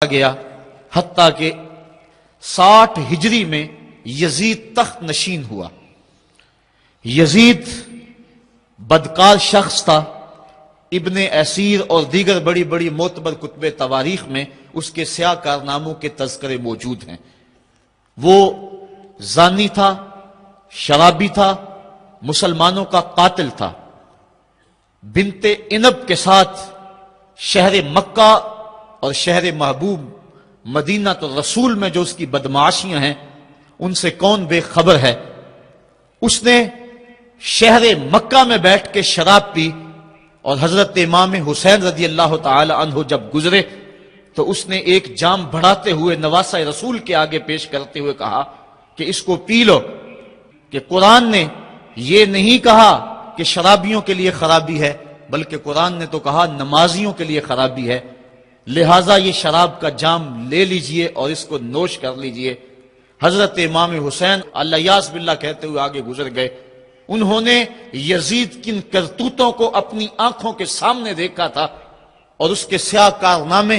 گیا حتیٰ کہ 60 ہجری میں یزید تخت نشین ہوا۔ یزید بدکار شخص تھا، ابن اسیر اور دیگر بڑی بڑی معتبر کتب تواریخ میں اس کے سیاہ کارناموں کے تذکرے موجود ہیں۔ وہ زانی تھا، شرابی تھا، مسلمانوں کا قاتل تھا۔ بنت عنب کے ساتھ شہر مکہ اور شہر محبوب مدینہ تو رسول میں جو اس کی بدمعاشیاں ہیں ان سے کون بے خبر ہے۔ اس نے شہر مکہ میں بیٹھ کے شراب پی اور حضرت امام حسین رضی اللہ تعالی عنہ جب گزرے تو اس نے ایک جام بڑھاتے ہوئے نواسہ رسول کے آگے پیش کرتے ہوئے کہا کہ اس کو پی لو، کہ قرآن نے یہ نہیں کہا کہ شرابیوں کے لیے خرابی ہے، بلکہ قرآن نے تو کہا نمازیوں کے لیے خرابی ہے، لہٰذا یہ شراب کا جام لے لیجئے اور اس کو نوش کر لیجئے۔ حضرت امام حسین اللہ یاس باللہ کہتے ہوئے آگے گزر گئے۔ انہوں نے یزید کن کرتوتوں کو اپنی آنکھوں کے سامنے دیکھا تھا اور اس کے سیاہ کارنامے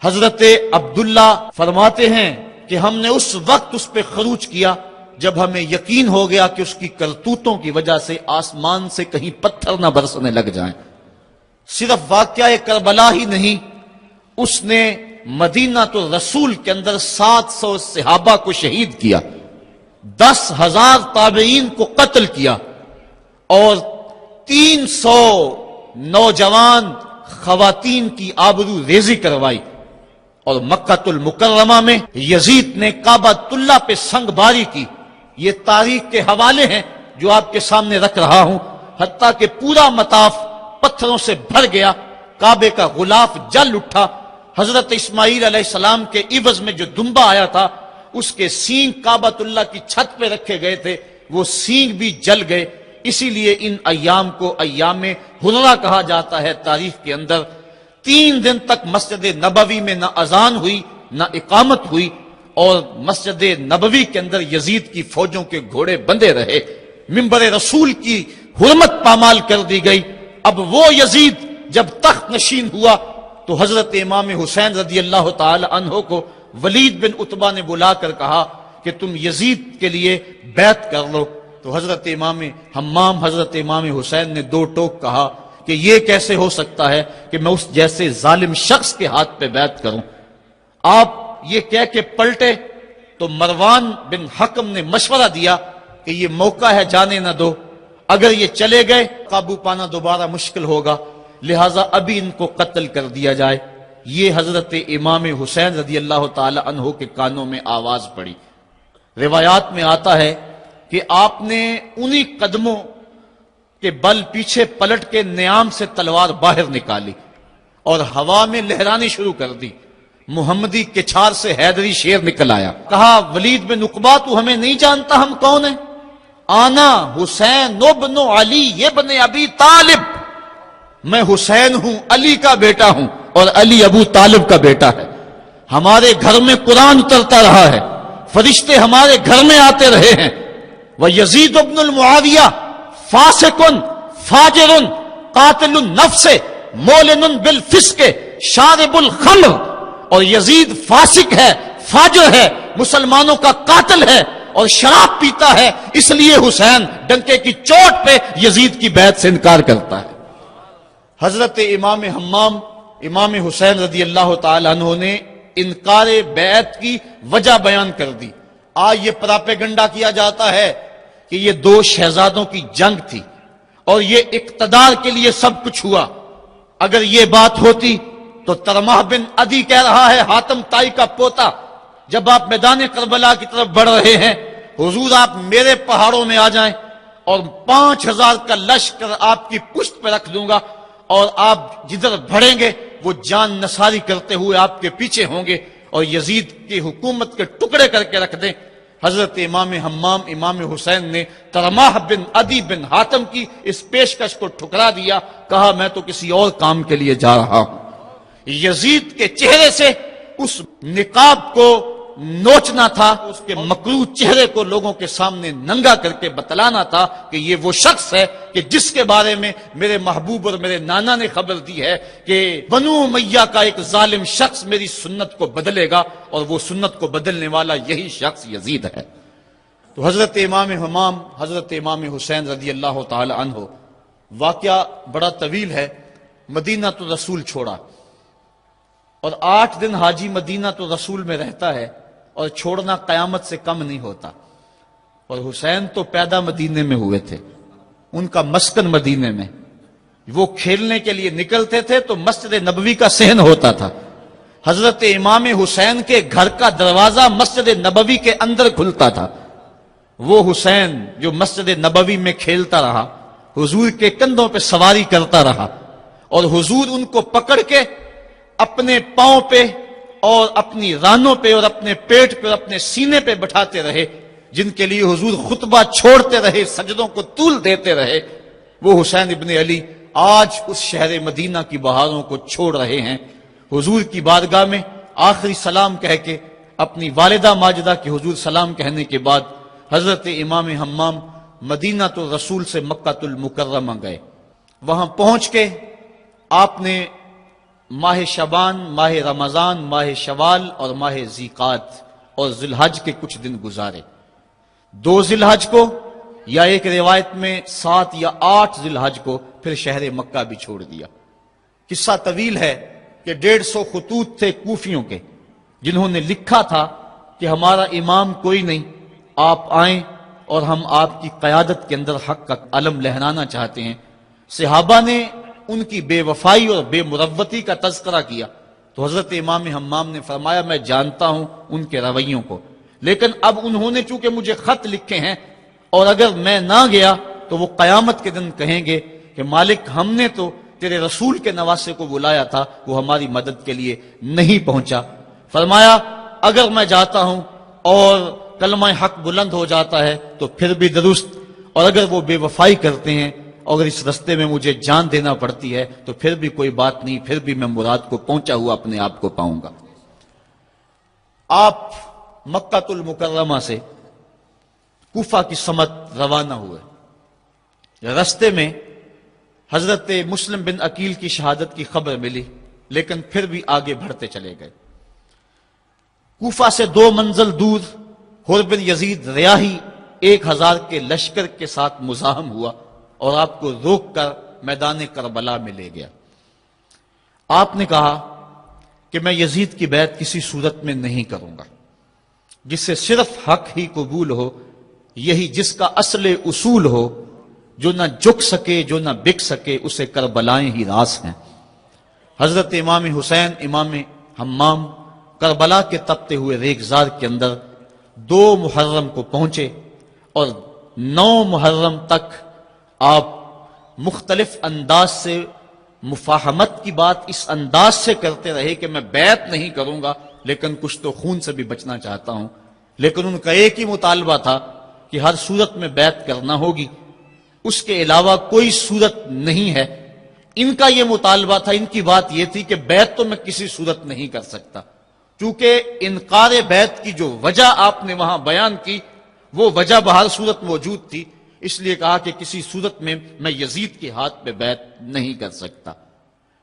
حضرت عبداللہ فرماتے ہیں کہ ہم نے اس وقت اس پہ خروج کیا جب ہمیں یقین ہو گیا کہ اس کی کرتوتوں کی وجہ سے آسمان سے کہیں پتھر نہ برسنے لگ جائیں۔ صرف واقعہ کربلا ہی نہیں، اس نے مدینہ تو رسول کے اندر 700 صحابہ کو شہید کیا، 10,000 تابعین کو قتل کیا اور 300 نوجوان خواتین کی آبرو ریزی کروائی۔ اور مکہ المکرمہ میں یزید نے کعبۃ اللہ پہ سنگ باری کی۔ یہ تاریخ کے حوالے ہیں جو آپ کے سامنے رکھ رہا ہوں۔ حتیٰ کہ پورا مطاف پتھروں سے بھر گیا، کعبے کا غلاف جل اٹھا۔ حضرت اسماعیل علیہ السلام کے عوض میں جو دمبا آیا تھا اس کے سینگ کعبۃ اللہ کی چھت پہ رکھے گئے تھے، وہ سینگ بھی جل گئے۔ اسی لیے ان ایام کو ایام حرہ کہا جاتا ہے تاریخ کے اندر۔ 3 دن تک مسجد نبوی میں نہ اذان ہوئی نہ اقامت ہوئی اور مسجد نبوی کے اندر یزید کی فوجوں کے گھوڑے بندھے رہے۔ منبر رسول کی حرمت پامال کر دی گئی۔ اب وہ یزید جب تخت نشین ہوا تو حضرت امام حسین رضی اللہ تعالی عنہ کو ولید بن عتبہ نے بلا کر کہا کہ تم یزید کے لیے بیعت کر لو۔ تو حضرت امام حمام حضرت امام حسین نے 2 ٹوک کہا کہ یہ کیسے ہو سکتا ہے کہ میں اس جیسے ظالم شخص کے ہاتھ پہ بیعت کروں۔ آپ یہ کہہ کے پلٹے تو مروان بن حکم نے مشورہ دیا کہ یہ موقع ہے، جانے نہ دو، اگر یہ چلے گئے قابو پانا دوبارہ مشکل ہوگا، لہٰذا ابھی ان کو قتل کر دیا جائے۔ یہ حضرت امام حسین رضی اللہ تعالی عنہ کے کانوں میں آواز پڑی۔ روایات میں آتا ہے کہ آپ نے انہی قدموں کے بل پیچھے پلٹ کے نیام سے تلوار باہر نکالی اور ہوا میں لہرانی شروع کر دی۔ محمدی کے چھار سے حیدری شیر نکل آیا۔ کہا ولید بن عقبہ تو ہمیں نہیں جانتا ہم کون ہیں؟ آنا حسین ابن علی ابن ابی طالب، میں حسین ہوں، علی کا بیٹا ہوں اور علی ابو طالب کا بیٹا ہے۔ ہمارے گھر میں قرآن اترتا رہا ہے، فرشتے ہمارے گھر میں آتے رہے ہیں۔ وَيَزِيدُ ابن المعاویہ فاسق فاجر قاتل النفس مولن بالفسق شارب الخمر، اور یزید فاسق ہے، فاجر ہے، مسلمانوں کا قاتل ہے اور شراب پیتا ہے، اس لیے حسین ڈنکے کی چوٹ پہ یزید کی بیعت سے انکار کرتا ہے۔ حضرت امام حمام امام حسین رضی اللہ تعالی عنہ نے انکار بیعت کی وجہ بیان کر دی۔ آج یہ پراپیگنڈا کیا جاتا ہے کہ یہ 2 شہزادوں کی جنگ تھی اور یہ اقتدار کے لیے سب کچھ ہوا۔ اگر یہ بات ہوتی تو ترمح بن عدی کہہ رہا ہے، حاتم تائی کا پوتا، جب آپ میدان کربلا کی طرف بڑھ رہے ہیں، حضور آپ میرے پہاڑوں میں آ جائیں اور 5000 کا لشکر آپ کی پشت پہ رکھ دوں گا اور آپ جدھر بڑھیں گے وہ جان نثاری کرتے ہوئے آپ کے پیچھے ہوں گے اور یزید کی حکومت کے ٹکڑے کر کے رکھ دیں۔ حضرت امام حمام امام حسین نے ترماح بن عدی بن حاتم کی اس پیشکش کو ٹھکرا دیا، کہا میں تو کسی اور کام کے لیے جا رہا ہوں۔ یزید کے چہرے سے اس نقاب کو نوچنا تھا، اس کے مکروہ چہرے کو لوگوں کے سامنے ننگا کر کے بتلانا تھا کہ یہ وہ شخص ہے کہ جس کے بارے میں میرے محبوب اور میرے نانا نے خبر دی ہے کہ بنو امیہ کا ایک ظالم شخص میری سنت کو بدلے گا، اور وہ سنت کو بدلنے والا یہی شخص یزید ہے۔ تو حضرت امام حمام حضرت امام حسین رضی اللہ تعالی عنہ، واقعہ بڑا طویل ہے، مدینہ تو رسول چھوڑا، اور 8 دن حاجی مدینہ تو رسول میں رہتا ہے، اور چھوڑنا قیامت سے کم نہیں ہوتا۔ اور حسین تو پیدا مدینے میں ہوئے تھے، ان کا مسکن مدینے میں، وہ کھیلنے کے لیے نکلتے تھے تو مسجد نبوی کا صحن ہوتا تھا۔ حضرت امام حسین کے گھر کا دروازہ مسجد نبوی کے اندر کھلتا تھا۔ وہ حسین جو مسجد نبوی میں کھیلتا رہا، حضور کے کندھوں پہ سواری کرتا رہا، اور حضور ان کو پکڑ کے اپنے پاؤں پہ اور اپنی رانوں پہ اور اپنے پیٹ پہ اور اپنے سینے پہ بٹھاتے رہے، جن کے لیے حضور خطبہ چھوڑتے رہے، سجدوں کو طول دیتے رہے۔ وہ حسین ابن علی آج اس شہر مدینہ کی بہاروں کو چھوڑ رہے ہیں۔ حضور کی بارگاہ میں آخری سلام کہہ کے اپنی والدہ ماجدہ کے حضور سلام کہنے کے بعد حضرت امام حمام مدینہ تو رسول سے مکہ المکرمہ گئے۔ وہاں پہنچ کے آپ نے ماہ شعبان، ماہ رمضان، ماہ شوال اور ماہ ذیقات اور ذی الحج کے کچھ دن گزارے۔ 2 ذی الحج کو، یا ایک روایت میں 7 یا 8 ذی الحج کو پھر شہر مکہ بھی چھوڑ دیا۔ قصہ طویل ہے کہ 150 خطوط تھے کوفیوں کے، جنہوں نے لکھا تھا کہ ہمارا امام کوئی نہیں، آپ آئیں اور ہم آپ کی قیادت کے اندر حق کا علم لہرانا چاہتے ہیں۔ صحابہ نے ان کی بے وفائی اور بے مروتی کا تذکرہ کیا تو حضرت امام حمام نے فرمایا میں جانتا ہوں ان کے رویوں کو، لیکن اب انہوں نے چونکہ مجھے خط لکھے ہیں، اور اگر میں نہ گیا تو وہ قیامت کے دن کہیں گے کہ مالک ہم نے تو تیرے رسول کے نواسے کو بلایا تھا، وہ ہماری مدد کے لیے نہیں پہنچا۔ فرمایا اگر میں جاتا ہوں اور کلمہ حق بلند ہو جاتا ہے تو پھر بھی درست، اور اگر وہ بے وفائی کرتے ہیں اور اس رستے میں مجھے جان دینا پڑتی ہے تو پھر بھی کوئی بات نہیں، پھر بھی میں مراد کو پہنچا ہوا اپنے آپ کو پاؤں گا۔ آپ مکہ المکرمہ سے کوفہ کی سمت روانہ ہوئے۔ رستے میں حضرت مسلم بن عقیل کی شہادت کی خبر ملی، لیکن پھر بھی آگے بڑھتے چلے گئے۔ کوفہ سے 2 منزل دور حر بن یزید ریاحی 1000 کے لشکر کے ساتھ مزاحم ہوا اور آپ کو روک کر میدان کربلا میں لے گیا۔ آپ نے کہا کہ میں یزید کی بیعت کسی صورت میں نہیں کروں گا، جس سے صرف حق ہی قبول ہو، یہی جس کا اصل اصول ہو، جو نہ جھک سکے جو نہ بک سکے، اسے کربلائیں ہی راس ہیں۔ حضرت امام حسین امام حمام کربلا کے تپتے ہوئے ریگزار کے اندر 2 محرم کو پہنچے، اور 9 محرم تک آپ مختلف انداز سے مفاہمت کی بات اس انداز سے کرتے رہے کہ میں بیعت نہیں کروں گا، لیکن کچھ تو خون سے بھی بچنا چاہتا ہوں۔ لیکن ان کا ایک ہی مطالبہ تھا کہ ہر صورت میں بیعت کرنا ہوگی، اس کے علاوہ کوئی صورت نہیں ہے۔ ان کا یہ مطالبہ تھا، ان کی بات یہ تھی کہ بیعت تو میں کسی صورت نہیں کر سکتا، چونکہ انکار بیعت کی جو وجہ آپ نے وہاں بیان کی وہ وجہ بہر صورت موجود تھی، اس لیے کہا کہ کسی صورت میں میں یزید کے ہاتھ پہ بیعت نہیں کر سکتا۔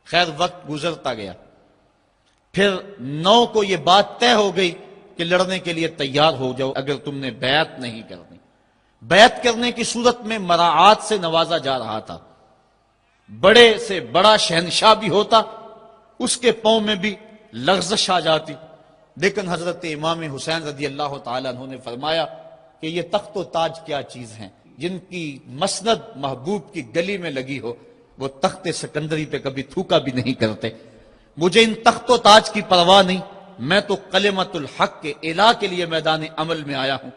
خیر وقت گزرتا گیا، پھر 9 کو یہ بات طے ہو گئی کہ لڑنے کے لیے تیار ہو جاؤ اگر تم نے بیعت نہیں کرنی۔ بیعت کرنے کی صورت میں مراعات سے نوازا جا رہا تھا، بڑے سے بڑا شہنشاہ بھی ہوتا اس کے پاؤں میں بھی لغزش آ جاتی، لیکن حضرت امام حسین رضی اللہ تعالیٰ عنہ نے فرمایا کہ یہ تخت و تاج کیا چیز ہیں، جن کی مسند محبوب کی گلی میں لگی ہو وہ تخت سکندری پہ کبھی تھوکا بھی نہیں کرتے۔ مجھے ان تخت و تاج کی پرواہ نہیں، میں تو کلمت الحق کے اعلیٰ کے لیے میدان عمل میں آیا ہوں۔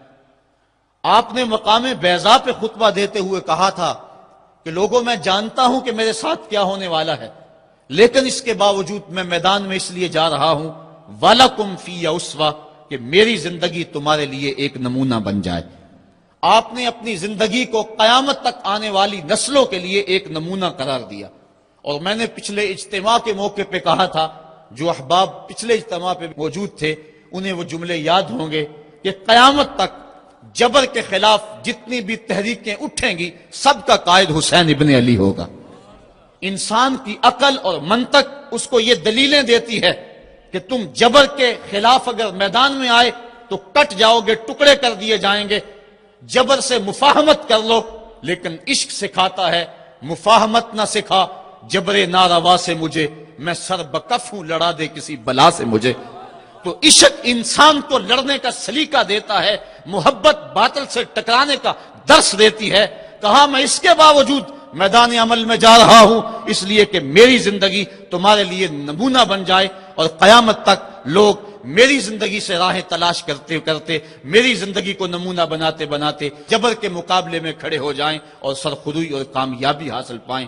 آپ نے مقام بیضا پہ خطبہ دیتے ہوئے کہا تھا کہ لوگوں میں جانتا ہوں کہ میرے ساتھ کیا ہونے والا ہے، لیکن اس کے باوجود میں میدان میں اس لیے جا رہا ہوں وَلَكُمْ فِيَّ أُسْوَةٌ کہ میری زندگی تمہارے لیے ایک نمونہ بن جائے۔ آپ نے اپنی زندگی کو قیامت تک آنے والی نسلوں کے لیے ایک نمونہ قرار دیا، اور میں نے پچھلے اجتماع کے موقع پہ کہا تھا، جو احباب پچھلے اجتماع پہ موجود تھے انہیں وہ جملے یاد ہوں گے کہ قیامت تک جبر کے خلاف جتنی بھی تحریکیں اٹھیں گی سب کا قائد حسین ابن علی ہوگا۔ انسان کی عقل اور منطق اس کو یہ دلیلیں دیتی ہے کہ تم جبر کے خلاف اگر میدان میں آئے تو کٹ جاؤ گے، ٹکڑے کر دیے جائیں گے۔ جبر سے مفاہمت کر لو، لیکن عشق سکھاتا ہے مفاہمت نہ سکھا، جبر ناروا سے مجھے، میں سر بکف ہوں، لڑا دے کسی بلا سے مجھے۔ تو عشق انسان کو لڑنے کا سلیقہ دیتا ہے، محبت باطل سے ٹکرانے کا درس دیتی ہے۔ کہا میں اس کے باوجود میدان عمل میں جا رہا ہوں اس لیے کہ میری زندگی تمہارے لیے نمونہ بن جائے اور قیامت تک لوگ میری زندگی سے راہیں تلاش کرتے کرتے میری زندگی کو نمونہ بناتے بناتے جبر کے مقابلے میں کھڑے ہو جائیں اور سرخروئی اور کامیابی حاصل پائیں۔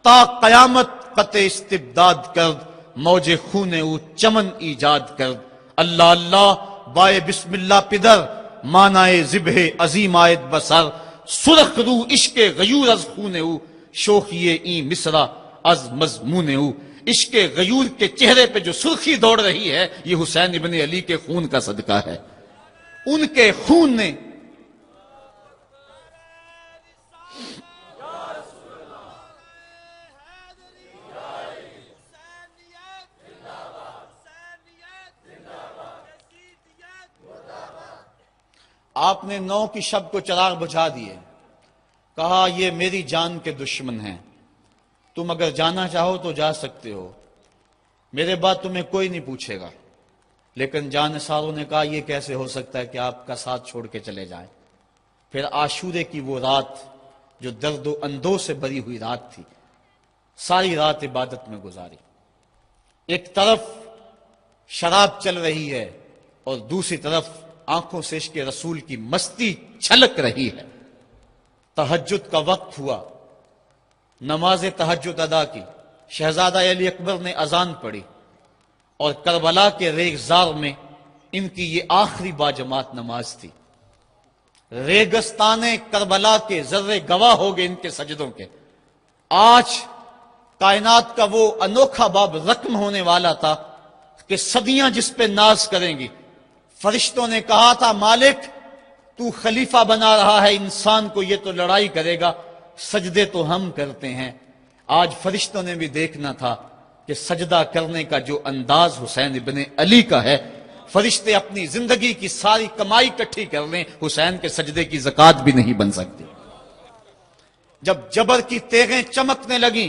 تا قیامت قطع استبداد کرد، موج خون او چمن ایجاد کرد۔ اللہ اللہ بائے بسم اللہ پدر، مانائے ذبح عظیم آیت بسر۔ سرخ رو عشق غیور از خون او، شوخی این مصرع از مضمون او۔ عشق غیور کے چہرے پہ جو سرخی دوڑ رہی ہے یہ حسین ابن علی کے خون کا صدقہ ہے۔ ان کے خون نے آپ نے 9 کی شب کو چراغ بجھا دیے، کہا یہ میری جان کے دشمن ہیں، تم اگر جانا چاہو تو جا سکتے ہو، میرے بعد تمہیں کوئی نہیں پوچھے گا۔ لیکن جانثاروں نے کہا یہ کیسے ہو سکتا ہے کہ آپ کا ساتھ چھوڑ کے چلے جائیں۔ پھر عاشورے کی وہ رات جو درد و اندوہ سے بھری ہوئی رات تھی، ساری رات عبادت میں گزاری۔ ایک طرف شراب چل رہی ہے اور دوسری طرف آنکھوں سے عشق رسول کی مستی چھلک رہی ہے۔ تہجد کا وقت ہوا، نماز تہجد ادا کی، شہزادہ علی اکبر نے اذان پڑھی اور کربلا کے ریگزار میں ان کی یہ آخری باجماعت نماز تھی۔ ریگستان کربلا کے ذرے گواہ ہو گئے ان کے سجدوں کے۔ آج کائنات کا وہ انوکھا باب رقم ہونے والا تھا کہ صدیاں جس پہ ناز کریں گی۔ فرشتوں نے کہا تھا مالک تو خلیفہ بنا رہا ہے انسان کو، یہ تو لڑائی کرے گا، سجدے تو ہم کرتے ہیں۔ آج فرشتوں نے بھی دیکھنا تھا کہ سجدہ کرنے کا جو انداز حسین ابن علی کا ہے، فرشتے اپنی زندگی کی ساری کمائی اکٹھی کر لیں، حسین کے سجدے کی زکوٰۃ بھی نہیں بن سکتی۔ جب جبر کی تیغیں چمکنے لگیں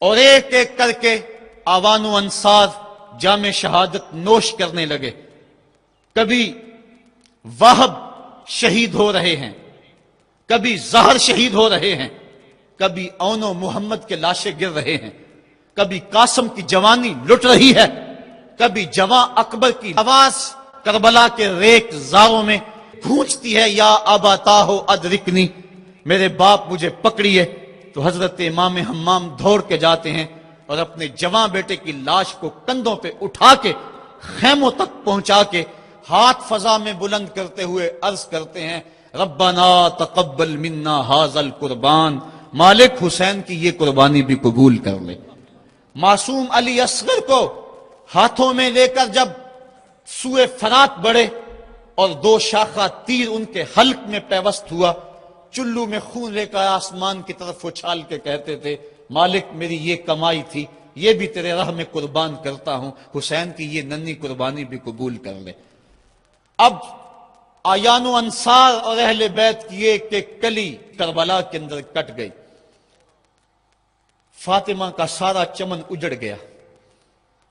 اور ایک ایک کر کے آوان و انصار جام شہادت نوش کرنے لگے، کبھی وہب شہید ہو رہے ہیں، کبھی زہر شہید ہو رہے ہیں، کبھی اون و محمد کے لاشیں گر رہے ہیں، کبھی قاسم کی جوانی لٹ رہی ہے، کبھی جواں اکبر کی آواز کربلا کے ریگ زاروں میں گونجتی ہے، یا ابا تاہو ادرکنی، میرے باپ مجھے پکڑیے۔ تو حضرت امام حمام دوڑ کے جاتے ہیں اور اپنے جواں بیٹے کی لاش کو کندھوں پہ اٹھا کے خیموں تک پہنچا کے ہاتھ فضا میں بلند کرتے ہوئے عرض کرتے ہیں ربنا تقبل منا ھذا القربان، مالک حسین کی یہ قربانی بھی قبول کر لے۔ معصوم علی اصغر کو ہاتھوں میں لے کر جب سوئے فرات بڑھے اور 2 شاخہ تیر ان کے حلق میں پیوست ہوا، چلو میں خون لے کر آسمان کی طرف اچھال کے کہتے تھے مالک میری یہ کمائی تھی، یہ بھی تیرے راہ میں قربان کرتا ہوں، حسین کی یہ ننھی قربانی بھی قبول کر لے۔ اب آیان و انصار اور اہل بیت کی ایک ایک کلی کربلا کے اندر کٹ گئی، فاطمہ کا سارا چمن اجڑ گیا،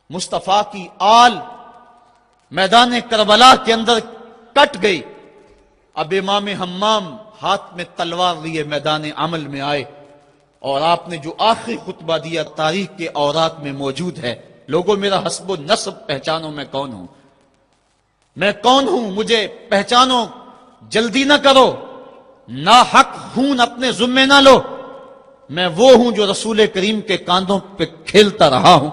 مصطفیٰ کی آل میدان کربلا کے اندر کٹ گئی۔ اب امام حمام ہاتھ میں تلوار لیے میدان عمل میں آئے اور آپ نے جو آخری خطبہ دیا تاریخ کے اوراق میں موجود ہے، لوگوں میرا حسب و نسب پہچانو میں کون ہوں، میں کون ہوں مجھے پہچانو، جلدی نہ کرو، ناحق خون اپنے ذمے نہ لو، میں وہ ہوں جو رسول کریم کے کاندھوں پہ کھیلتا رہا ہوں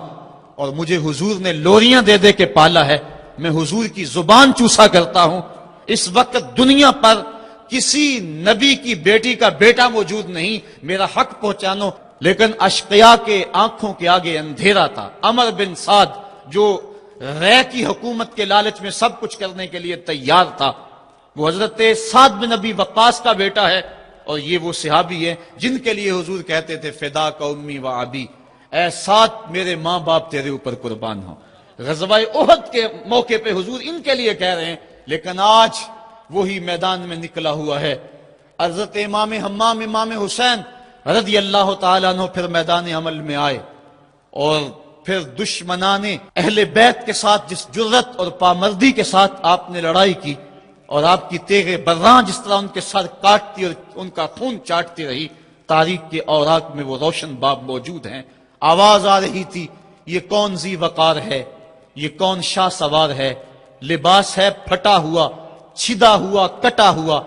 اور مجھے حضور نے لوریاں دے دے کے پالا ہے، میں حضور کی زبان چوسا کرتا ہوں۔ اس وقت دنیا پر کسی نبی کی بیٹی کا بیٹا موجود نہیں، میرا حق پہنچانو۔ لیکن اشقیاء کے آنکھوں کے آگے اندھیرا تھا۔ عمر بن سعد جو غیر کی حکومت کے لالچ میں سب کچھ کرنے کے لیے تیار تھا، وہ حضرت سعد بن ابی وقاص کا بیٹا ہے، اور یہ وہ صحابی ہیں جن کے لیے حضور کہتے تھے فدا کا امی و ابی، اے سعد میرے ماں باپ تیرے اوپر قربان ہوں۔ غزوہ احد کے موقع پہ حضور ان کے لیے کہہ رہے ہیں، لیکن آج وہی میدان میں نکلا ہوا ہے۔ حضرت امام حمام امام حسین رضی اللہ تعالیٰ عنہ پھر میدان عمل میں آئے، اور پھر دشمنان اہل بیت کے ساتھ جس جرت اور پامردی کے ساتھ آپ نے لڑائی کی، اور آپ کی تیغ براں جس طرح ان کے سر کاٹتی اور ان کا خون چاٹتی رہی، تاریخ کے اوراق میں وہ روشن باب موجود ہیں۔ آواز آ رہی تھی، یہ کون ذی وقار ہے، یہ کون شاہ سوار ہے، لباس ہے پھٹا ہوا، چھدا ہوا، کٹا ہوا،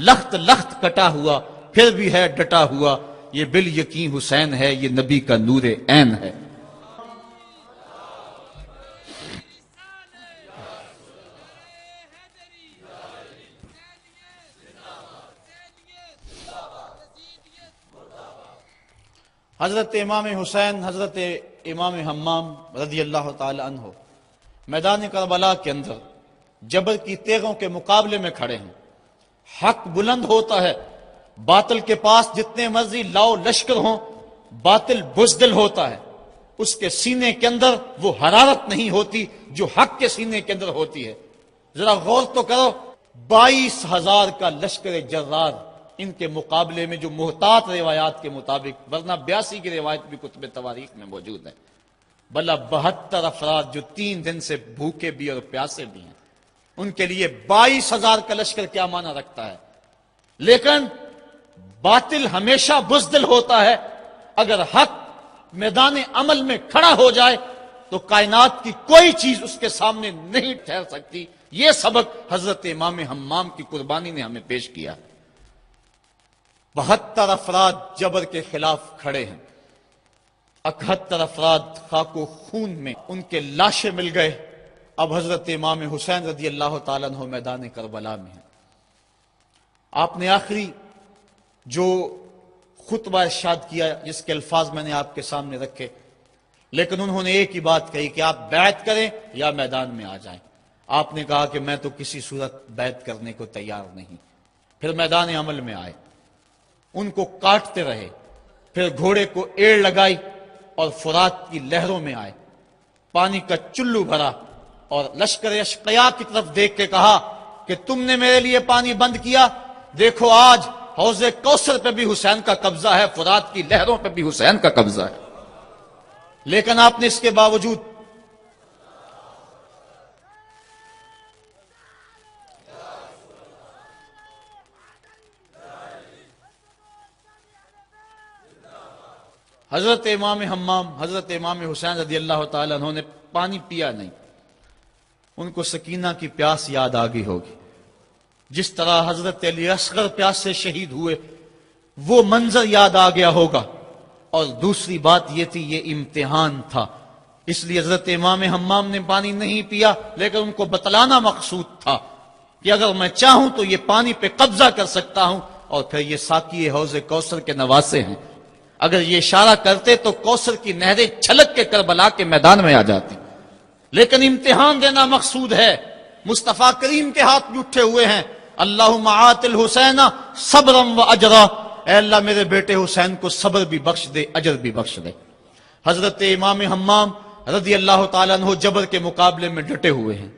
لخت لخت کٹا ہوا، پھر بھی ہے ڈٹا ہوا، یہ بال یقین حسین ہے، یہ نبی کا نور عین ہے۔ حضرت امام حسین حضرت امام حمام رضی اللہ تعالی عنہ میدان کربلا کے اندر جبر کی تیغوں کے مقابلے میں کھڑے ہیں۔ حق بلند ہوتا ہے، باطل کے پاس جتنے مرضی لاؤ لشکر ہوں، باطل بزدل ہوتا ہے، اس کے سینے کے اندر وہ حرارت نہیں ہوتی جو حق کے سینے کے اندر ہوتی ہے۔ ذرا غور تو کرو، 22,000 کا لشکر جرار ان کے مقابلے میں، جو محتاط روایات کے مطابق، ورنہ 82 کی روایت بھی کتب تواریخ میں موجود ہے، بلا 72 افراد جو 3 دن سے بھوکے بھی اور پیاسے بھی ہیں، ان کے لیے 22,000 کا لشکر کیا معنی رکھتا ہے۔ لیکن باطل ہمیشہ بزدل ہوتا ہے، اگر حق میدان عمل میں کھڑا ہو جائے تو کائنات کی کوئی چیز اس کے سامنے نہیں ٹھہر سکتی۔ یہ سبق حضرت امام حمام کی قربانی نے ہمیں پیش کیا۔ 72 افراد جبر کے خلاف کھڑے ہیں، 71 افراد خاک و خون میں ان کے لاشیں مل گئے۔ اب حضرت امام حسین رضی اللہ تعالیٰ عنہ میدان کربلا میں ہیں۔ آپ نے آخری جو خطبہ ارشاد کیا، جس کے الفاظ میں نے آپ کے سامنے رکھے، لیکن انہوں نے ایک ہی بات کہی کہ آپ بیعت کریں یا میدان میں آ جائیں۔ آپ نے کہا کہ میں تو کسی صورت بیعت کرنے کو تیار نہیں۔ پھر میدان عمل میں آئے، ان کو کاٹتے رہے، پھر گھوڑے کو ایڑ لگائی اور فرات کی لہروں میں آئے، پانی کا چلو بھرا اور لشکر اشقیاء کی طرف دیکھ کے کہا کہ تم نے میرے لیے پانی بند کیا، دیکھو آج حوض کوثر پہ بھی حسین کا قبضہ ہے، فرات کی لہروں پہ بھی حسین کا قبضہ ہے۔ لیکن آپ نے اس کے باوجود حضرت امام حمام حضرت امام حسین رضی اللہ تعالیٰ عنہ نے پانی پیا نہیں۔ ان کو سکینہ کی پیاس یاد آ گئی ہوگی، جس طرح حضرت علی اصغر پیاس سے شہید ہوئے، وہ منظر یاد آ گیا ہوگا۔ اور دوسری بات یہ تھی، یہ امتحان تھا، اس لیے حضرت امام حمام نے پانی نہیں پیا، لیکن ان کو بتلانا مقصود تھا کہ اگر میں چاہوں تو یہ پانی پہ قبضہ کر سکتا ہوں، اور پھر یہ ساقی حوض کوثر کے نواسے ہیں، اگر یہ اشارہ کرتے تو کوثر کی نہریں چھلک کے کربلا کے میدان میں آ جاتی۔ لیکن امتحان دینا مقصود ہے۔ مصطفیٰ کریم کے ہاتھ بھی اٹھے ہوئے ہیں، اللہم آت الحسین صبرا و اجرا، اے اللہ میرے بیٹے حسین کو صبر بھی بخش دے، اجر بھی بخش دے۔ حضرت امام حمام رضی اللہ تعالیٰ عنہ جبر کے مقابلے میں ڈٹے ہوئے ہیں،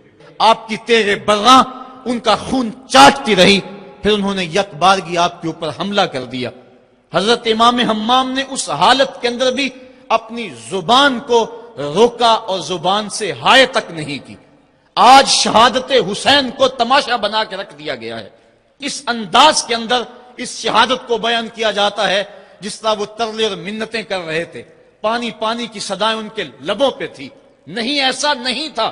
آپ کی تیغ براں ان کا خون چاٹتی رہی، پھر انہوں نے یک بارگی آپ کے اوپر حملہ کر دیا۔ حضرت امام حمام نے اس حالت کے اندر بھی اپنی زبان کو روکا اور زبان سے ہائے تک نہیں کی۔ آج شہادت حسین کو تماشا بنا کے رکھ دیا گیا ہے، اس انداز کے اندر اس شہادت کو بیان کیا جاتا ہے جس طرح وہ ترلے اور منتیں کر رہے تھے، پانی پانی کی صدائیں ان کے لبوں پہ تھی۔ نہیں، ایسا نہیں تھا،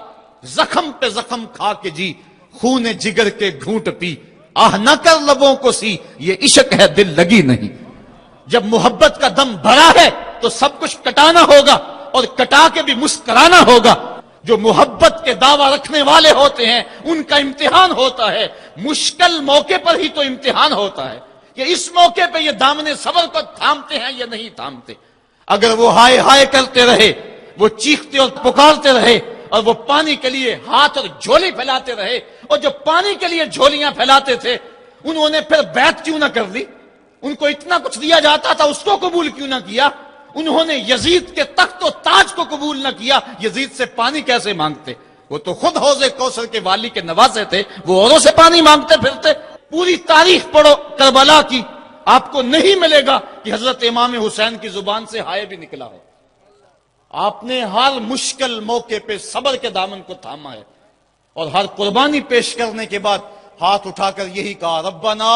زخم پہ زخم کھا کے جی، خون جگر کے گھونٹ پی، آہ نہ کر لبوں کو سی، یہ عشق ہے دل لگی نہیں۔ جب محبت کا دم بھرا ہے تو سب کچھ کٹانا ہوگا، اور کٹا کے بھی مسکرانا ہوگا۔ جو محبت کے دعویٰ رکھنے والے ہوتے ہیں ان کا امتحان ہوتا ہے، مشکل موقع پر ہی تو امتحان ہوتا ہے کہ اس موقع پہ یہ دامن صبر کو تھامتے ہیں یا نہیں تھامتے۔ اگر وہ ہائے ہائے کرتے رہے، وہ چیختے اور پکارتے رہے اور وہ پانی کے لیے ہاتھ اور جھولی پھیلاتے رہے، اور جو پانی کے لیے جھولیاں پھیلاتے تھے انہوں نے پھر بیعت کیوں نہ کر لی؟ ان کو اتنا کچھ دیا جاتا تھا، اس کو قبول کیوں نہ کیا؟ انہوں نے یزید کے تخت و تاج کو قبول نہ کیا، یزید سے پانی کیسے مانگتے؟ وہ تو خود حوض کوثر کے والی کے نواسے تھے، وہ اوروں سے پانی مانگتے پھرتے۔ پوری تاریخ پڑھو کربلا کی، آپ کو نہیں ملے گا کہ حضرت امام حسین کی زبان سے ہائے بھی نکلا ہو۔ آپ نے ہر مشکل موقع پہ صبر کے دامن کو تھاما ہے، اور ہر قربانی پیش کرنے کے بعد ہاتھ اٹھا کر یہی کہا، ربنا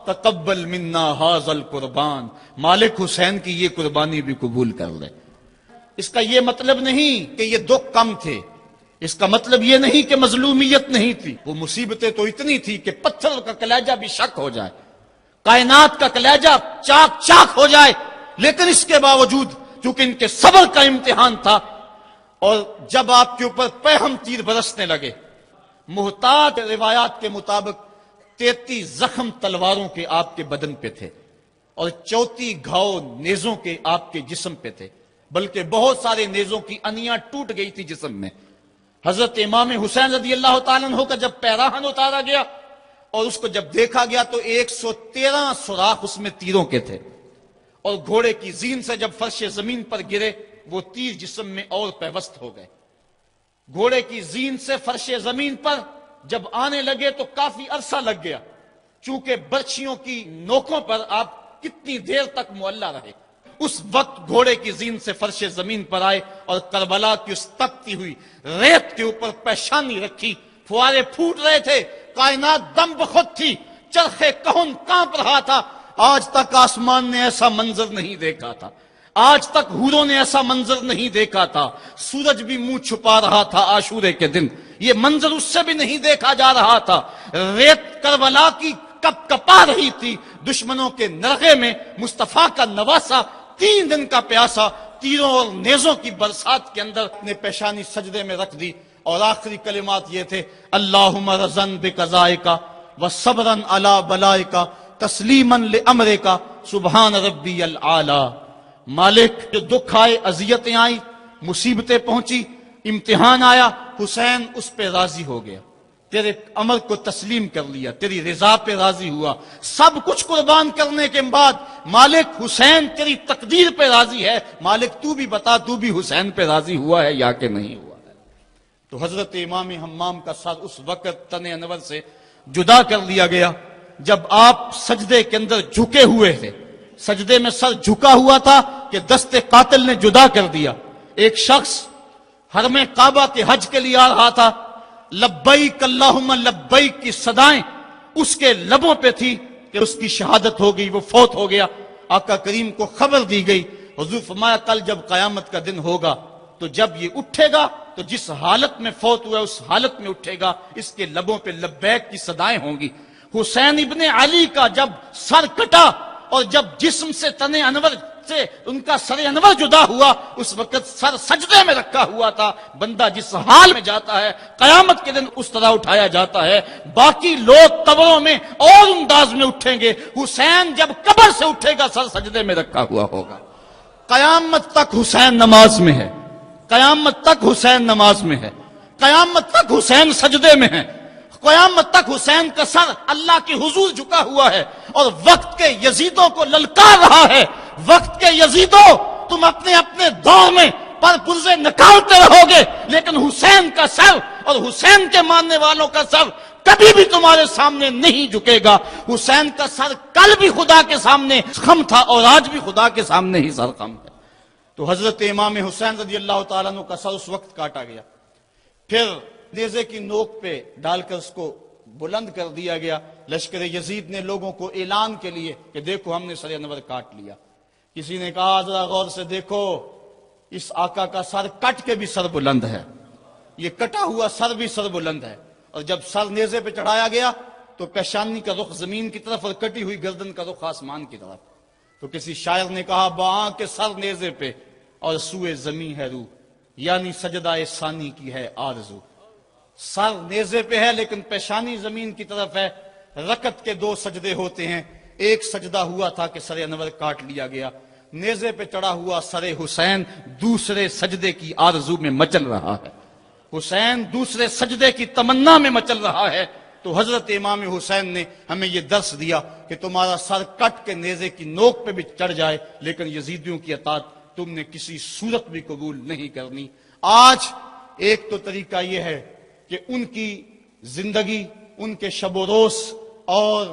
تقبل منا ھذا القربان، مالک حسین کی یہ قربانی بھی قبول کر لے۔ اس کا یہ مطلب نہیں کہ یہ دکھ کم تھے، اس کا مطلب یہ نہیں کہ مظلومیت نہیں تھی، وہ مصیبتیں تو اتنی تھی کہ پتھر کا کلیجہ بھی شک ہو جائے، کائنات کا کلیجہ چاک چاک ہو جائے، لیکن اس کے باوجود چونکہ ان کے صبر کا امتحان تھا، اور جب آپ کے اوپر پہم تیر برسنے لگے، محتاط روایات کے مطابق 33 زخم تلواروں کے آپ کے بدن پہ تھے، اور 34 گھاؤ نیزوں کے آپ کے جسم پہ تھے، بلکہ بہت سارے نیزوں کی انیاں ٹوٹ گئی تھی جسم میں۔ حضرت امام حسین رضی اللہ تعالیٰ عنہ کا جب پیراہن اتارا گیا اور اس کو جب دیکھا گیا تو 113 سوراخ اس میں تیروں کے تھے، اور گھوڑے کی زین سے جب فرش زمین پر گرے وہ تیر جسم میں اور پیوست ہو گئے۔ گھوڑے کی زین سے فرش زمین پر جب آنے لگے تو کافی عرصہ لگ گیا، چونکہ برچھیوں کی نوکوں پر آپ کتنی دیر تک معلّہ رہے۔ اس وقت گھوڑے کی زین سے فرش زمین پر آئے اور کربلا کی اس تپتی ہوئی ریت کے اوپر پیشانی رکھی، فوارے پھوٹ رہے تھے، کائنات دم بخود تھی، چرخے کہن کانپ رہا تھا۔ آج تک آسمان نے ایسا منظر نہیں دیکھا تھا، آج تک حوروں نے ایسا منظر نہیں دیکھا تھا، سورج بھی منہ چھپا رہا تھا عاشورے کے دن، یہ منظر اس سے بھی نہیں دیکھا جا رہا تھا۔ ریت کربلا کی کپ کپا رہی تھی، دشمنوں کے نرغے میں مصطفیٰ کا نواسا 3 دن کا پیاسا تیروں اور نیزوں کی برسات کے اندر نے پیشانی سجدے میں رکھ دی، اور آخری کلمات یہ تھے، اللہم رضن بقضائک وصبرن علی بلائک تسلیمن لامرک سبحان ربی العالی۔ مالک، جو دکھ آئے، اذیتیں آئیں، مصیبتیں پہنچی، امتحان آیا، حسین اس پہ راضی ہو گیا، تیرے امر کو تسلیم کر لیا، تیری رضا پہ راضی ہوا۔ سب کچھ قربان کرنے کے بعد مالک حسین تیری تقدیر پہ راضی ہے، مالک تو بھی بتا، تو بھی حسین پہ راضی ہوا ہے یا کہ نہیں ہوا ہے؟ تو حضرت امام حمام کا سر اس وقت تن انور سے جدا کر لیا گیا جب آپ سجدے کے اندر جھکے ہوئے تھے، سجدے میں سر جھکا ہوا تھا کہ دست قاتل نے جدا کر دیا۔ ایک شخص حرم کعبہ کے حج کے لیے آ رہا تھا، لبیک اللہم لبیک کی صدائیں اس کے لبوں پہ تھی کہ اس کی شہادت ہو گئی، وہ فوت ہو گیا۔ آقا کریم کو خبر دی گئی، حضور فرمایا کل جب قیامت کا دن ہوگا تو جب یہ اٹھے گا تو جس حالت میں فوت ہوا اس حالت میں اٹھے گا، اس کے لبوں پہ لبیک کی صدائیں ہوں گی۔ حسین ابن علی کا جب سر کٹا اور جب جسم سے تن انور سے ان کا سر انور جدا ہوا، اس وقت سر سجدے میں رکھا ہوا تھا۔ بندہ جس حال میں جاتا ہے قیامت کے دن اس طرح اٹھایا جاتا ہے۔ باقی لوگ قبروں میں اور انداز میں اٹھیں گے، حسین جب قبر سے اٹھے گا سر سجدے میں رکھا ہوا ہوگا۔ قیامت تک حسین نماز میں ہے، قیامت تک حسین نماز میں ہے، قیامت تک حسین سجدے میں ہے، قیامت تک حسین کا سر اللہ کے حضور جھکا ہوا ہے، اور وقت کے یزیدوں کو للکار رہا ہے، وقت کے یزیدوں تم اپنے اپنے دور میں پر پرزے نکالتے رہو گے، لیکن حسین کا سر اور حسین کے ماننے والوں کا سر کبھی بھی تمہارے سامنے نہیں جھکے گا۔ حسین کا سر کل بھی خدا کے سامنے خم تھا اور آج بھی خدا کے سامنے ہی سر خم ہے۔ تو حضرت امام حسین رضی اللہ تعالیٰ عنہ کا سر اس وقت کاٹا گیا، پھر نیزے کی نوک پہ ڈال کر اس کو بلند کر دیا گیا۔ لشکر یزید نے لوگوں کو اعلان کے لیے کہ دیکھو ہم نے سر انور کاٹ لیا۔ کسی نے کہا ذرا غور سے دیکھو، اس آقا کا سر کٹ کے بھی سر بلند ہے، یہ کٹا ہوا سر بھی سر بلند ہے۔ اور جب سر نیزے پہ چڑھایا گیا تو پیشانی کا رخ زمین کی طرف اور کٹی ہوئی گردن کا رخ آسمان کی طرف۔ تو کسی شاعر نے کہا باں کے سر نیزے پہ اور سوئے زمین ہے روح، یعنی سجدہ ثانی کی ہے آرزو۔ سر نیزے پہ ہے لیکن پیشانی زمین کی طرف ہے۔ رکعت کے 2 سجدے ہوتے ہیں، ایک سجدہ ہوا تھا کہ سر انور کاٹ لیا گیا، نیزے پہ چڑھا ہوا سر حسین دوسرے سجدے کی آرزو میں مچل رہا ہے۔ حسین دوسرے سجدے کی تمنا میں مچل رہا ہے، تو حضرت امام حسین نے ہمیں یہ درس دیا کہ تمہارا سر کٹ کے نیزے کی نوک پہ بھی چڑھ جائے لیکن یزیدیوں کی اطاعت تم نے کسی صورت بھی قبول نہیں کرنی۔ آج ایک تو طریقہ یہ ہے کہ ان کی زندگی، ان کے شب و روز اور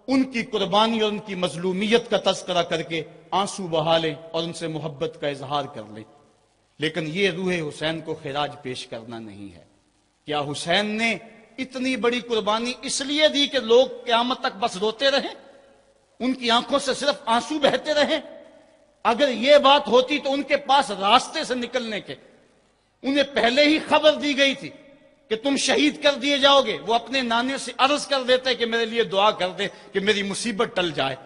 ان کی قربانی اور ان کی مظلومیت کا تذکرہ کر کے آنسو بہا لیں اور ان سے محبت کا اظہار کر لیں، لیکن یہ روح حسین کو خراج پیش کرنا نہیں ہے۔ کیا حسین نے اتنی بڑی قربانی اس لیے دی کہ لوگ قیامت تک بس روتے رہیں، ان کی آنکھوں سے صرف آنسو بہتے رہیں؟ اگر یہ بات ہوتی تو ان کے پاس راستے سے نکلنے کے انہیں پہلے ہی خبر دی گئی تھی کہ تم شہید کر دیے جاؤ گے۔ وہ اپنے نانے سے عرض کر دیتے کہ میرے لیے دعا کر دے کہ میری مصیبت ٹل جائے،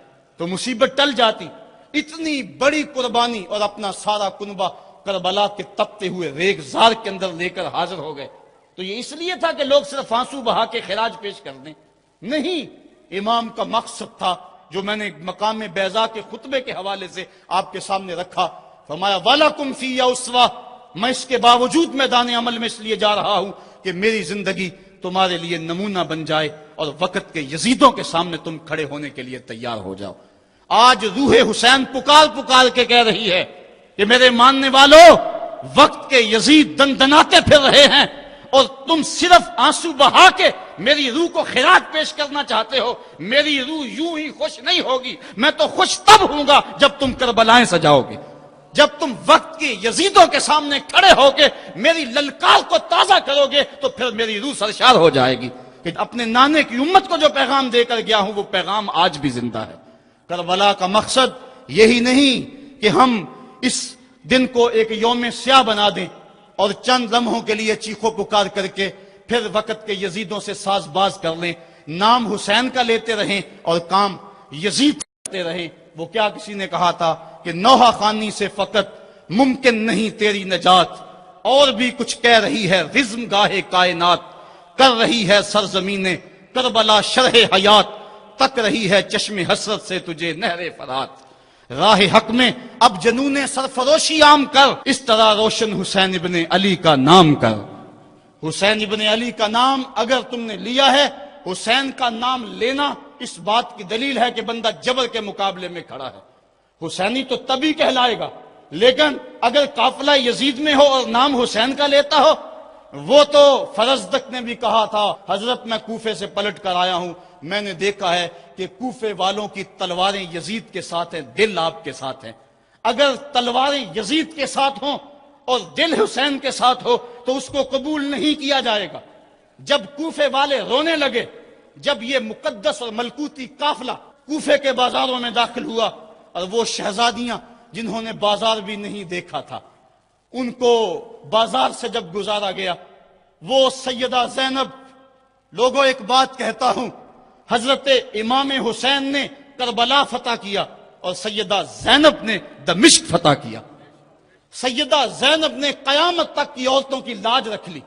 تو مصیبت ٹل جاتی۔ اتنی بڑی قربانی اور اپنا سارا کنبہ کربلا کے تپتے ہوئے ریگزار کے اندر لے کر حاضر ہو گئے، تو یہ اس لیے تھا کہ لوگ صرف آنسو بہا کے خراج پیش کر دیں؟ نہیں، امام کا مقصد تھا جو میں نے مقام بیضا کے خطبے کے حوالے سے آپ کے سامنے رکھا۔ فرمایا وَلَكُمْ فِيَّ أُسْوَةٌ، میں اس کے باوجود میدان عمل میں اس لیے جا رہا ہوں کہ میری زندگی تمہارے لیے نمونہ بن جائے اور وقت کے یزیدوں کے سامنے تم کھڑے ہونے کے لیے تیار ہو جاؤ۔ آج روح حسین پکار پکار کے کہہ رہی ہے کہ میرے ماننے والوں، وقت کے یزید دندناتے پھر رہے ہیں اور تم صرف آنسو بہا کے میری روح کو خراج پیش کرنا چاہتے ہو۔ میری روح یوں ہی خوش نہیں ہوگی، میں تو خوش تب ہوں گا جب تم کربلائیں سجاؤ گے، جب تم وقت کے یزیدوں کے سامنے کھڑے ہو کے میری للکار کو تازہ کرو گے تو پھر میری روح سرشار ہو جائے گی کہ اپنے نانے کی امت کو جو پیغام دے کر گیا ہوں وہ پیغام آج بھی زندہ ہے۔ کربلا کا مقصد یہی نہیں کہ ہم اس دن کو ایک یوم سیاہ بنا دیں اور چند لمحوں کے لیے چیخو پکار کر کے پھر وقت کے یزیدوں سے ساز باز کر لیں، نام حسین کا لیتے رہیں اور کام یزید کرتے رہیں۔ وہ کیا کسی نے کہا تھا کہ نوحہ خوانی سے فقط ممکن نہیں تیری نجات، اور بھی کچھ کہہ رہی ہے رزم گاہ کائنات، کر رہی ہے سرزمین کربلا شرح حیات، تک رہی ہے چشم حسرت سے تجھے نہر فرات۔ راہ حق میں اب جنون سرفروشی عام کر، اس طرح روشن حسین ابن علی کا نام کر۔ حسین ابن علی کا نام اگر تم نے لیا ہے، حسین کا نام لینا اس بات کی دلیل ہے کہ بندہ جبر کے مقابلے میں کھڑا ہے۔ حسینی تو تبھی کہلائے گا، لیکن اگر قافلہ یزید میں ہو اور نام حسین کا لیتا ہو، وہ تو فرزدق نے بھی کہا تھا حضرت میں کوفے سے پلٹ کر آیا ہوں، میں نے دیکھا ہے کہ کوفے والوں کی تلواریں یزید کے ساتھ ہیں، دل آپ کے ساتھ ہیں۔ اگر تلواریں یزید کے ساتھ ہوں اور دل حسین کے ساتھ ہو تو اس کو قبول نہیں کیا جائے گا۔ جب کوفے والے رونے لگے، جب یہ مقدس اور ملکوتی قافلہ کوفے کے بازاروں میں داخل ہوا اور وہ شہزادیاں جنہوں نے بازار بھی نہیں دیکھا تھا ان کو بازار سے جب گزارا گیا، وہ سیدہ زینب، لوگوں ایک بات کہتا ہوں، حضرت امام حسین نے کربلا فتح کیا اور سیدہ زینب نے دمشق فتح کیا۔ سیدہ زینب نے قیامت تک کی عورتوں کی لاج رکھ لی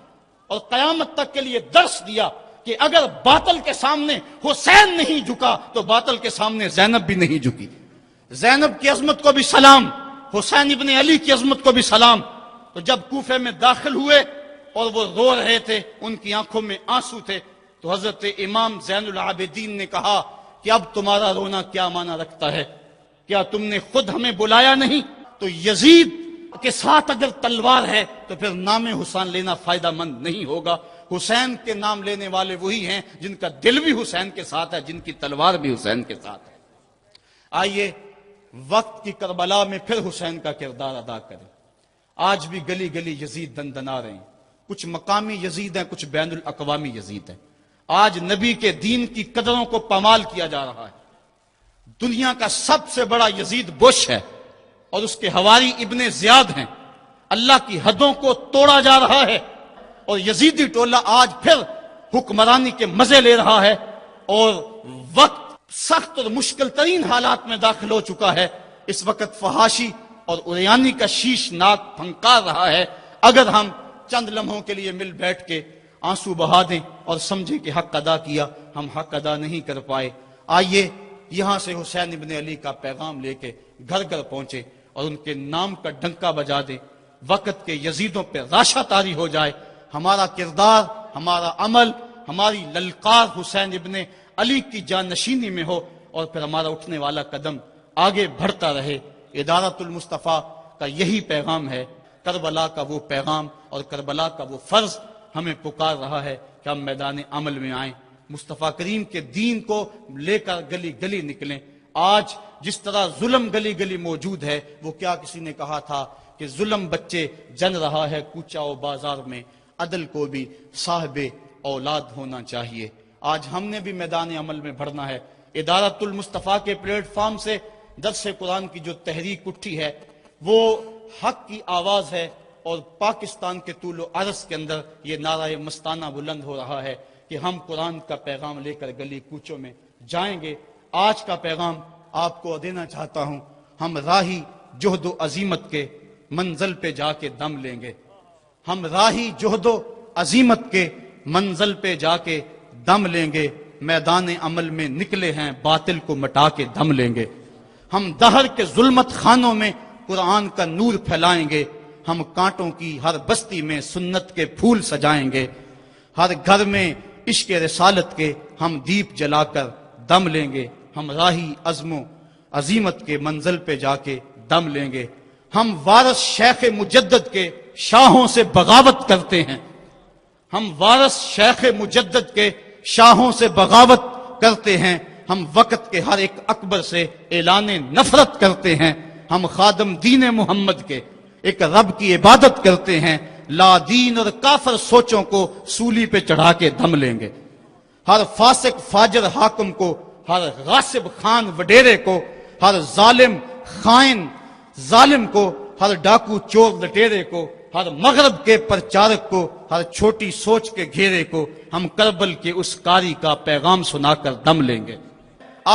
اور قیامت تک کے لیے درس دیا کہ اگر باطل کے سامنے حسین نہیں جھکا تو باطل کے سامنے زینب بھی نہیں جھکی۔ زینب کی عظمت کو بھی سلام، حسین ابن علی کی عظمت کو بھی سلام۔ تو جب کوفے میں داخل ہوئے اور وہ رو رہے تھے، ان کی آنکھوں میں آنسو تھے، تو حضرت امام زین العابدین نے کہا کہ اب تمہارا رونا کیا معنی رکھتا ہے؟ کیا تم نے خود ہمیں بلایا نہیں؟ تو یزید کے ساتھ اگر تلوار ہے تو پھر نام حسین لینا فائدہ مند نہیں ہوگا۔ حسین کے نام لینے والے وہی ہیں جن کا دل بھی حسین کے ساتھ ہے، جن کی تلوار بھی حسین کے ساتھ ہے۔ آئیے وقت کی کربلا میں پھر حسین کا کردار ادا کریں۔ آج بھی گلی گلی یزید دندنا رہے ہیں، کچھ مقامی یزید ہیں، کچھ بین الاقوامی یزید ہیں۔ آج نبی کے دین کی قدروں کو پامال کیا جا رہا ہے۔ دنیا کا سب سے بڑا یزید بش ہے اور اس کے حواری ابن زیاد ہیں۔ اللہ کی حدوں کو توڑا جا رہا ہے اور یزیدی ٹولہ آج پھر حکمرانی کے مزے لے رہا ہے اور وقت سخت اور مشکل ترین حالات میں داخل ہو چکا ہے۔ اس وقت فحاشی اور عریانی کا شیش ناک پھنکار رہا ہے۔ اگر ہم چند لمحوں کے لیے مل بیٹھ کے آنسو بہا دیں اور سمجھیں کہ حق ادا کیا، ہم حق ادا نہیں کر پائے۔ آئیے یہاں سے حسین ابن علی کا پیغام لے کے گھر گھر پہنچے اور ان کے نام کا ڈنکا بجا دیں، وقت کے یزیدوں پہ راشا طاری ہو جائے۔ ہمارا کردار، ہمارا عمل، ہماری للکار حسین ابن علی کی جانشینی میں ہو، اور پھر ہمارا اٹھنے والا قدم آگے بڑھتا رہے۔ ادارت المصطفیٰ کا یہی پیغام ہے، کربلا کا وہ پیغام اور کربلا کا وہ فرض ہمیں پکار رہا ہے کہ ہم میدان عمل میں آئیں، مصطفیٰ کریم کے دین کو لے کر گلی گلی نکلیں۔ آج جس طرح ظلم گلی گلی موجود ہے، وہ کیا کسی نے کہا تھا کہ ظلم بچے جن رہا ہے کوچہ و بازار میں، عدل کو بھی صاحب اولاد ہونا چاہیے۔ آج ہم نے بھی میدان عمل میں بڑھنا ہے۔ ادارت المصطفیٰ کے پلیٹ فارم سے درس قرآن کی جو تحریک اٹھی ہے، وہ حق کی آواز ہے، اور پاکستان کے طول و عرض کے اندر یہ نعرہ مستانہ بلند ہو رہا ہے کہ ہم قرآن کا پیغام لے کر گلی کوچوں میں جائیں گے۔ آج کا پیغام آپ کو دینا چاہتا ہوں، ہم راہی جہد و عزیمت کے منزل پہ جا کے دم لیں گے۔ ہم راہی جہد و عزیمت کے منزل پہ جا کے دم لیں گے، میدان عمل میں نکلے ہیں باطل کو مٹا کے دم لیں گے۔ ہم دہر کے ظلمت خانوں میں قرآن کا نور پھیلائیں گے، ہم کانٹوں کی ہر بستی میں سنت کے پھول سجائیں گے، ہر گھر میں عشق رسالت کے ہم دیپ جلا کر دم لیں گے۔ ہم راہی عزم و عزیمت کے منزل پہ جا کے دم لیں گے۔ ہم وارث شیخ مجدد کے شاہوں سے بغاوت کرتے ہیں، ہم وارث شیخ مجدد کے شاہوں سے بغاوت کرتے ہیں، ہم وقت کے ہر ایک اکبر سے اعلان نفرت کرتے ہیں، ہم خادم دین محمد کے ایک رب کی عبادت کرتے ہیں، لا دین اور کافر سوچوں کو سولی پہ چڑھا کے دم لیں گے۔ ہر فاسق فاجر حاکم کو، ہر غاصب خان وڈیرے کو، ہر ظالم خائن ظالم کو، ہر ڈاکو چور لٹیرے کو، ہر مغرب کے پرچارک کو، ہر چھوٹی سوچ کے گھیرے کو ہم کربل کے اس قاری کا پیغام سنا کر دم لیں گے۔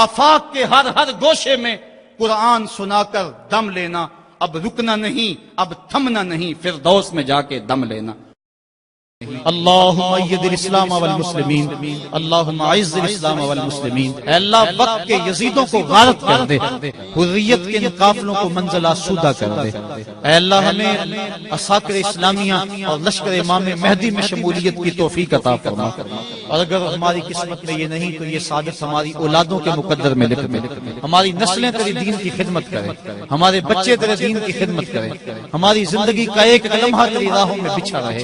آفاق کے ہر ہر گوشے میں قرآن سنا کر دم لینا، اب رکنا نہیں، اب تھمنا نہیں، فردوس میں جا کے دم لینا۔ اللہم اید الاسلام والمسلمین، اللہم اعز الاسلام والمسلمین۔ اے اللہ وقت کے یزیدوں کو غارت کر دے، حریت کے ان قافلوں کو منزل آسودہ کر دے۔ اے اللہ ہمیں عساکر اسلامیہ اور لشکر امام مہدی میں شمولیت کی توفیق عطا فرما، اور اگر ہماری قسمت میں یہ نہیں تو یہ سعادت ہماری اولادوں کے مقدر میں لکھ دے۔ ہماری نسلیں تیرے دین کی خدمت کریں، ہمارے بچے تیرے دین کی خدمت کریں، ہماری زندگی کا ایک لمحہ تیری راہوں میں بچھا رہے۔